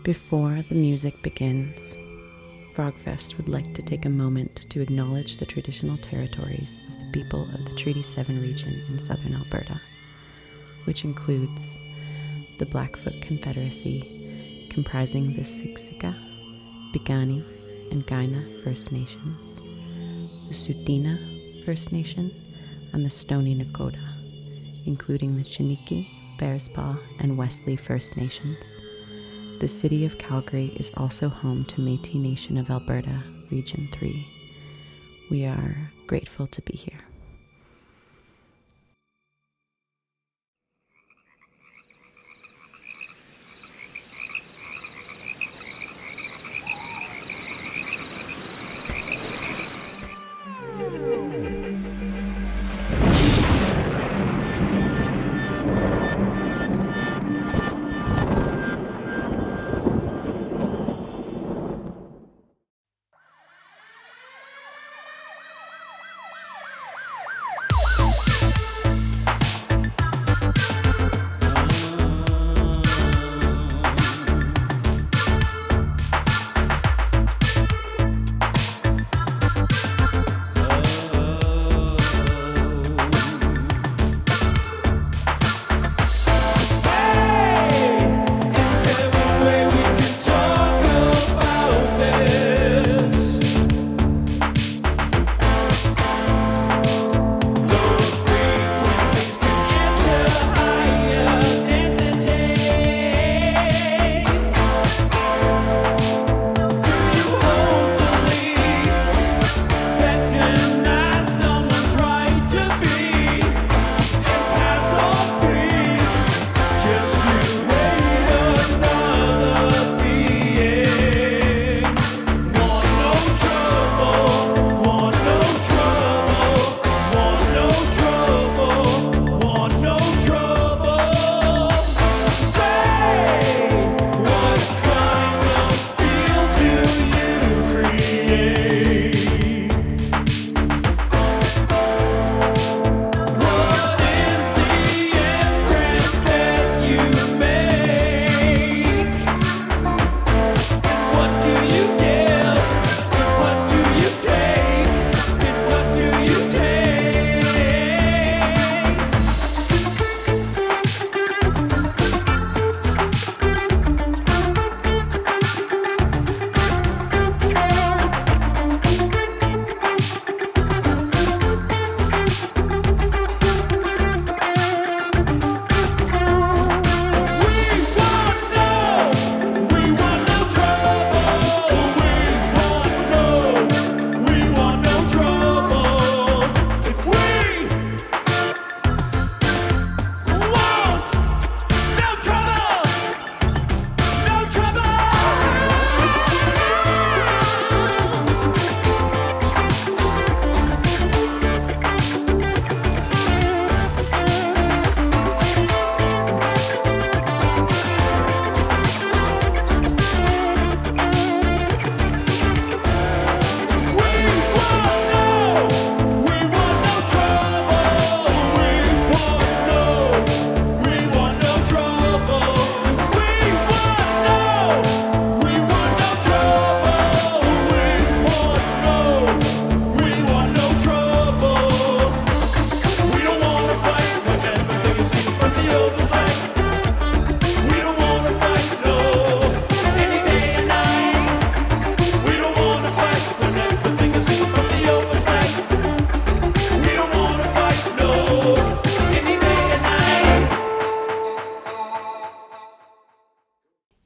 Before the music begins, Frogfest would like to take a moment to acknowledge the traditional territories of the people of the Treaty 7 region in southern Alberta, which includes the Blackfoot Confederacy, comprising the Siksika, Piikani, and Kainai First Nations, the Tsuut'ina First Nation, and the Stoney Nakoda, including the Chiniki, Bearspaw, and Wesley First Nations. The city of Calgary is also home to Métis Nation of Alberta, Region 3. We are grateful to be here.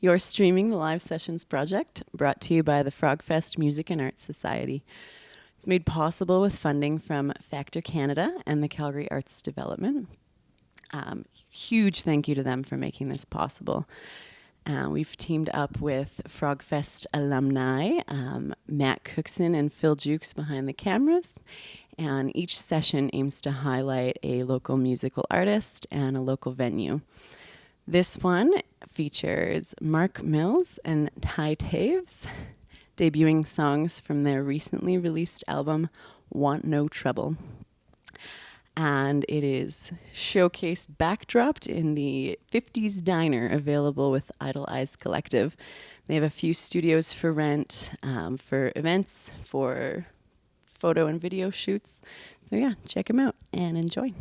You're streaming the Live Sessions project, brought to you by the Frogfest Music and Arts Society. It's made possible with funding from Factor Canada and the Calgary Arts Development. Huge thank you to them for making this possible. We've teamed up with Frogfest alumni, Matt Cookson and Phil Jukes behind the cameras, and each session aims to highlight a local musical artist and a local venue. This one features Mark Mills and Ty Toews, debuting songs from their recently released album, Want No Trouble. and it is showcased backdropped in the 50s Diner, available with Idle Eyes Collective. They have a few studios for rent, for events, for photo and video shoots. So yeah, check them out and enjoy.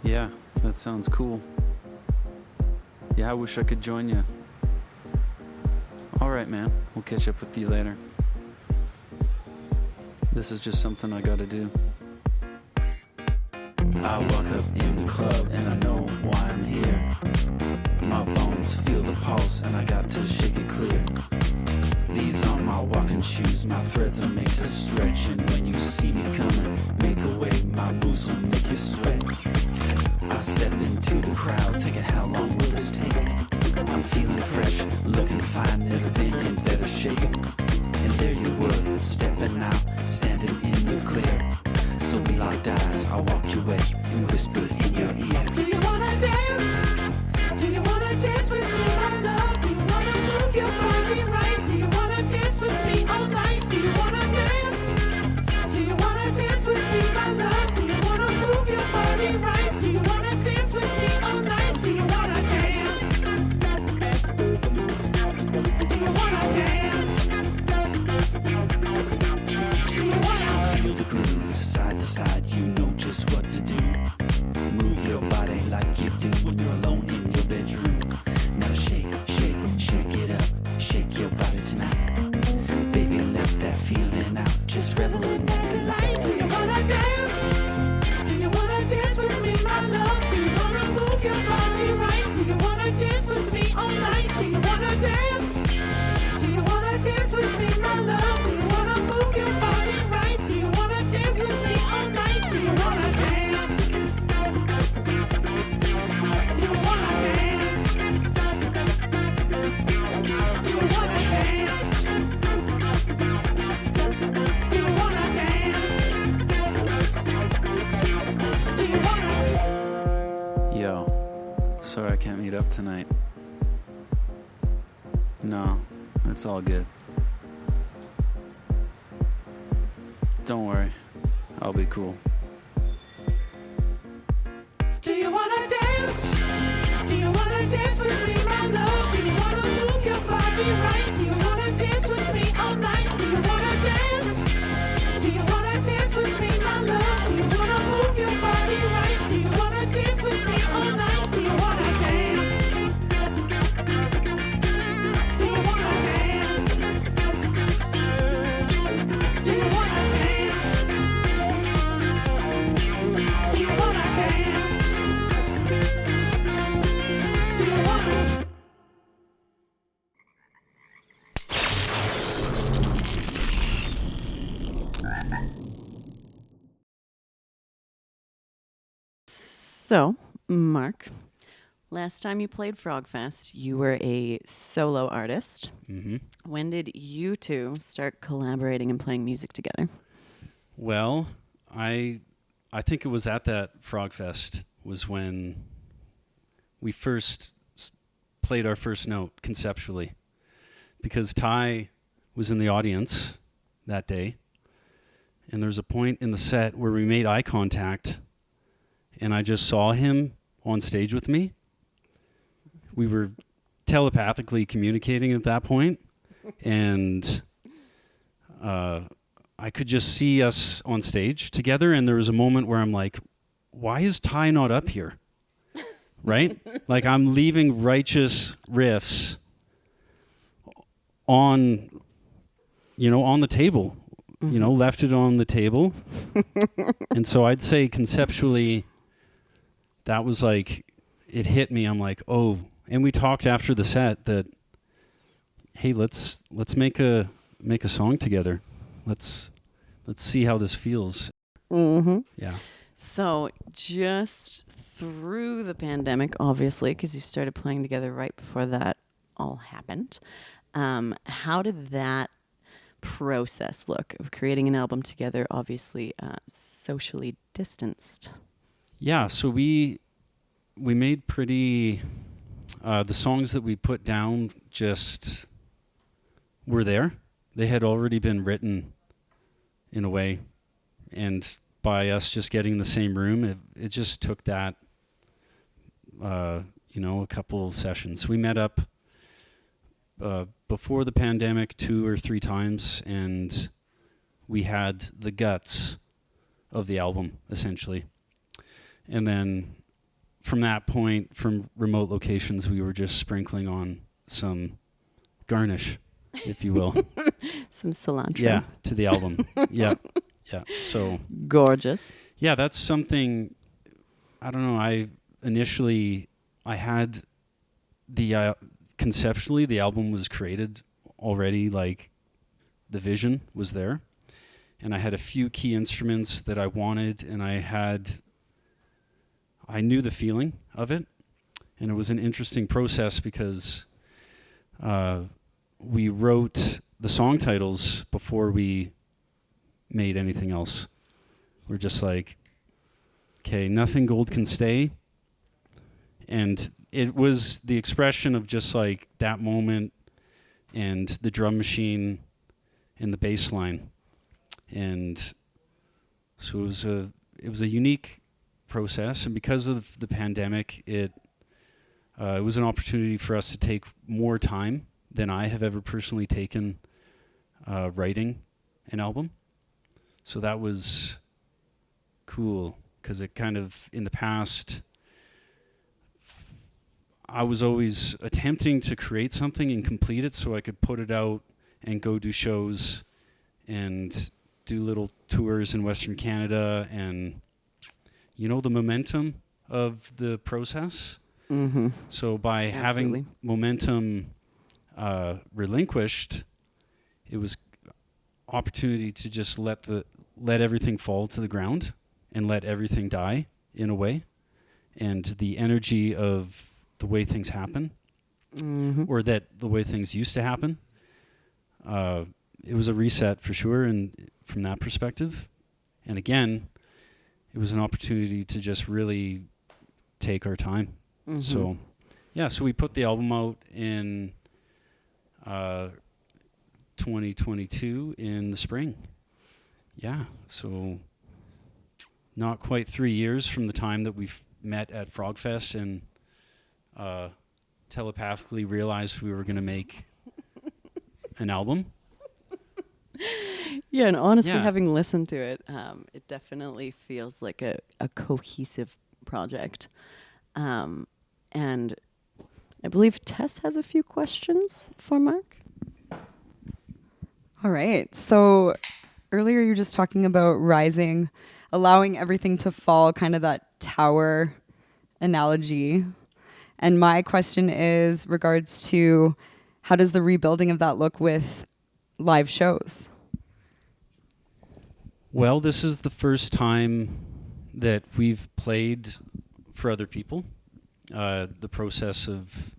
Yeah, that sounds cool. Yeah, I wish I could join you. Alright, man, we'll catch up with you later. This is just something I gotta do. I walk up in the club and I know why I'm here. My bones feel the pulse and I got to shake it clear. These aren't my walking shoes, my threads are made to stretch. And when you see me coming, make a way, my moves will make you sweat. I step into the crowd thinking how long will this take? I'm feeling fresh, looking fine, never been in better shape. And there you were, stepping out, standing in the clear. So we locked eyes, I walked your way and whispered in your ear. Do you wanna dance? Do you wanna dance with me, my love? Do you wanna move your body right? Do you wanna dance with me all night? Do you wanna dance? Do you wanna dance with me, my love? Do you wanna move your body right? Do you wanna dance with me all night? Do you wanna dance? Do you wanna dance? Do you wanna feel the groove, side to side, you know just what to do. Move your body like you do when you're alone in your bedroom. Now shake, shake, shake it up, shake your body tonight. Baby, let that feeling out, just revel in that delight. Do you wanna dance? Do you wanna dance with me, my love? Do you wanna move your body right? Do you wanna dance with me all night? Do you wanna dance? Do you wanna dance with me, my love? Do you wanna move your body right? Do you Sorry I can't meet up tonight. No, it's all good. Don't worry, I'll be cool. Do you wanna dance? Do you wanna dance with me, my love? Do you wanna move your body right? Do you wanna dance with me all night? Do you wanna dance? Do you wanna dance with me, my love? Do you wanna move your body right? Do you wanna dance with me all night? Do you wanna dance? Do you wanna dance? Do you wanna dance? Do you wanna dance? Do you wanna? So, Mark, last time you played Frogfest, you were a solo artist. Mm-hmm. When did you two start collaborating and playing music together? Well, I think it was at that Frogfest was when we first played our first note conceptually, because Ty was in the audience that day, and there was a point in the set where we made eye contact, and I just saw him on stage with me. We were telepathically communicating at that point, and I could just see us on stage together, and there was a moment where I'm like, why is Ty not up here? Right? Like, I'm leaving righteous riffs on the table, left it on the table. And so I'd say conceptually, that was like, it hit me. I'm like, oh, and we talked after the set that, hey, let's make a song together. Let's see how this feels. Mm-hmm. Yeah. So, just through the pandemic, obviously, because you started playing together right before that all happened, how did that process look of creating an album together, obviously socially distanced? Yeah, so we made pretty... the songs that we put down just were there. They had already been written in a way, and by us just getting the same room, it just took that, a couple sessions. We met up before the pandemic 2 or 3 times, and we had the guts of the album, essentially. And then from that point, from remote locations, we were just sprinkling on some garnish, if you will. Some cilantro. Yeah, to the album. Yeah. So Gorgeous. yeah, that's something, I don't know, I had the, conceptually, the album was created already, like, the vision was there. And I had a few key instruments that I wanted, and I knew the feeling of it. And it was an interesting process because we wrote the song titles before we made anything else. We're just like, okay, nothing gold can stay. And it was the expression of just like that moment and the drum machine and the bass line. And so it was a unique process, and because of the pandemic, it was an opportunity for us to take more time than I have ever personally taken writing an album. So that was cool, because it kind of, in the past, I was always attempting to create something and complete it so I could put it out and go do shows and do little tours in Western Canada, and the momentum of the process. Mm-hmm. So by having momentum relinquished, it was opportunity to just let everything fall to the ground and let everything die in a way, and the energy of the way things happen, or that the way things used to happen. It was a reset for sure, and from that perspective. And again, it was an opportunity to just really take our time So, yeah, so we put the album out in 2022 in the spring. Yeah, so not quite 3 years from the time that we met at Frogfest and telepathically realized we were going to make an album. Yeah, and honestly, Yeah. having listened to it, it definitely feels like a cohesive project. And I believe Tess has a few questions for Mark. All right. So earlier you were just talking about rising, allowing everything to fall, kind of that tower analogy. And my question is regards to how does the rebuilding of that look with live shows? Well, this is the first time that we've played for other people. The process of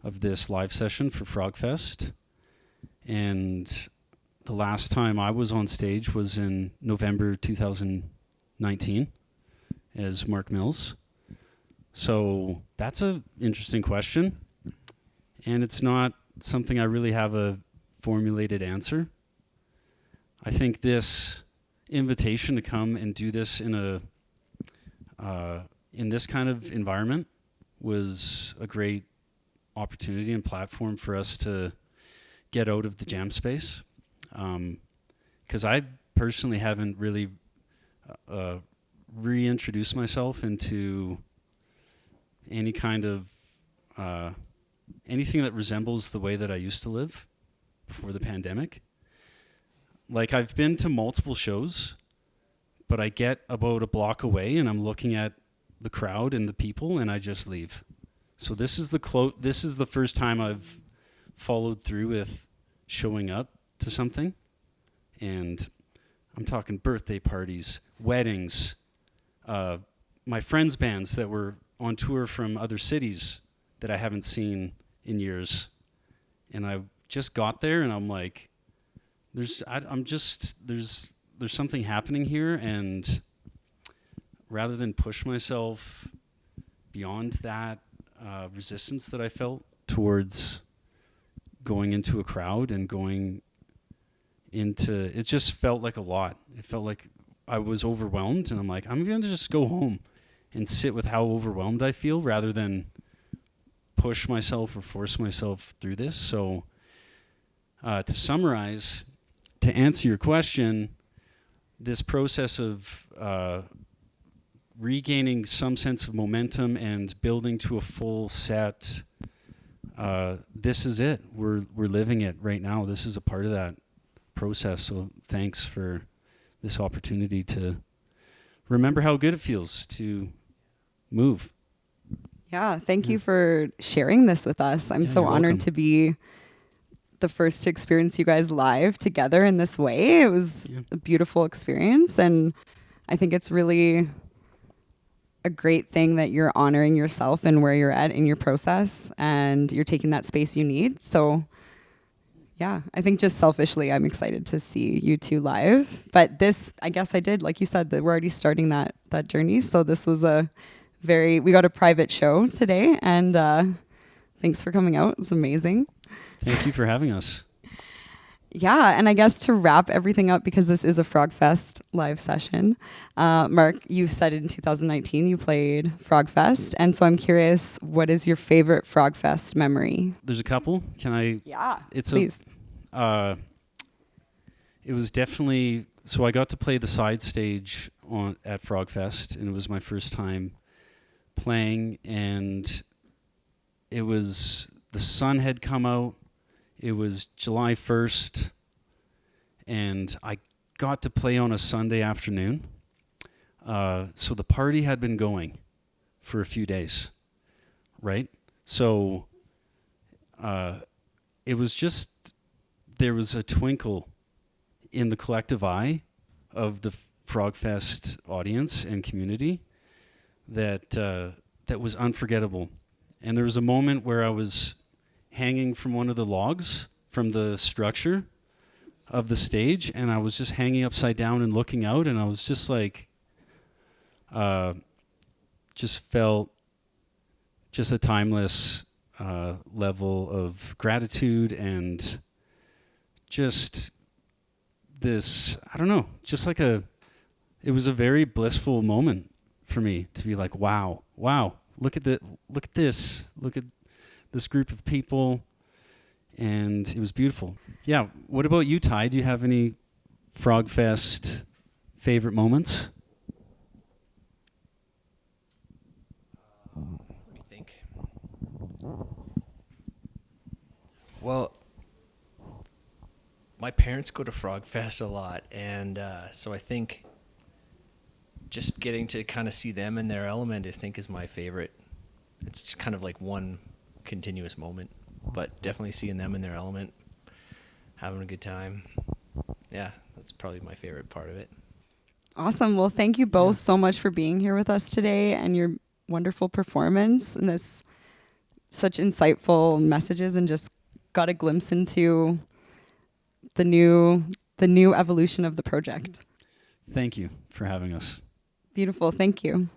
this live session for Frogfest. And the last time I was on stage was in November 2019 as Mark Mills. So that's an interesting question. And it's not something I really have a formulated answer. I think this invitation to come and do this in this kind of environment was a great opportunity and platform for us to get out of the jam space. Because I personally haven't really reintroduced myself into any kind of anything that resembles the way that I used to live before the pandemic. Like, I've been to multiple shows, but I get about a block away and I'm looking at the crowd and the people and I just leave. So this is the first time I've followed through with showing up to something. And I'm talking birthday parties, weddings, my friends' bands that were on tour from other cities that I haven't seen in years. And I just got there and I'm like, there's something happening here, and rather than push myself beyond that resistance that I felt towards going into a crowd and going into, it just felt like a lot. It felt like I was overwhelmed, and I'm like, I'm going to just go home and sit with how overwhelmed I feel rather than push myself or force myself through this. So to summarize, to answer your question, this process of regaining some sense of momentum and building to a full set, this is it. We're living it right now. This is a part of that process. So thanks for this opportunity to remember how good it feels to move. Yeah, thank you for sharing this with us. I'm so you're honored welcome. to be the first to experience you guys live together in this way. It was a beautiful experience, and I think it's really a great thing that you're honoring yourself and where you're at in your process, and you're taking that space you need. So yeah, I think just selfishly, I'm excited to see you two live. But this, I guess I did, like you said, that we're already starting that journey. So this was we got a private show today, and thanks for coming out. It's amazing. Thank you for having us. Yeah, and I guess to wrap everything up, because this is a Frogfest live session, Mark, you said in 2019 you played Frogfest, and so I'm curious, what is your favorite Frogfest memory? There's a couple. Can I? Yeah, It's please. it was definitely, so I got to play the side stage at Frogfest, and it was my first time playing, and it was, the sun had come out. It was July 1st, and I got to play on a Sunday afternoon. So the party had been going for a few days, right? So it was just, there was a twinkle in the collective eye of the Frogfest audience and community that was unforgettable. And there was a moment where I was hanging from one of the logs from the structure of the stage, and I was just hanging upside down and looking out, and I was just like, just felt just a timeless level of gratitude and just this, I don't know, just like it was a very blissful moment for me to be like, wow, look at this group of people. And it was beautiful. Yeah. What about you, Ty? Do you have any Frogfest favorite moments? Let me think. Well, my parents go to Frogfest a lot, and so I think just getting to kind of see them in their element, I think, is my favorite. It's just kind of like one continuous moment, but definitely seeing them in their element, having a good time. Yeah, that's probably my favorite part of it. Awesome. Well, thank you both so much for being here with us today and your wonderful performance and this such insightful messages, and just got a glimpse into the new evolution of the project. Thank you for having us. Beautiful. Thank you.